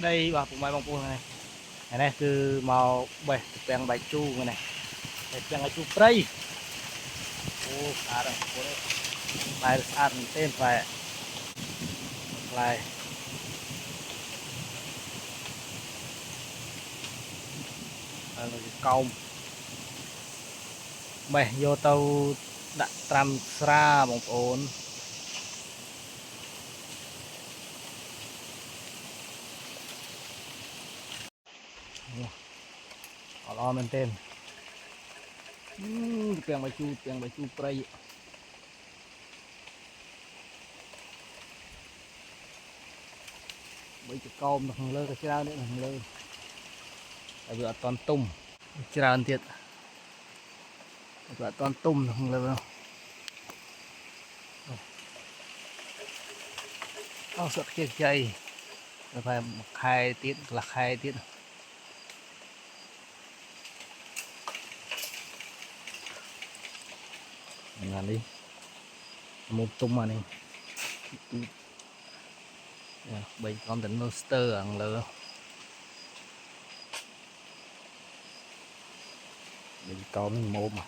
đây bà cùng mai bông này này cứ màu bè bèn bài chu này bèn bài chu prey ô à đây bài ăn tên phải lại câu mày vô tàu đặt tram ra bông ổn họ lo bên tên bèn bài chu prey bây giờ câu được lơ cái cháo nữa lơ tại vừa toàn tung cháo ăn thiệt vừa toàn tung được lơ không sợ chết chay phải khai tiết là khai tiết làm đi một tung mà này bây con tỉnh monster ăn lơ bây con mình mồm mà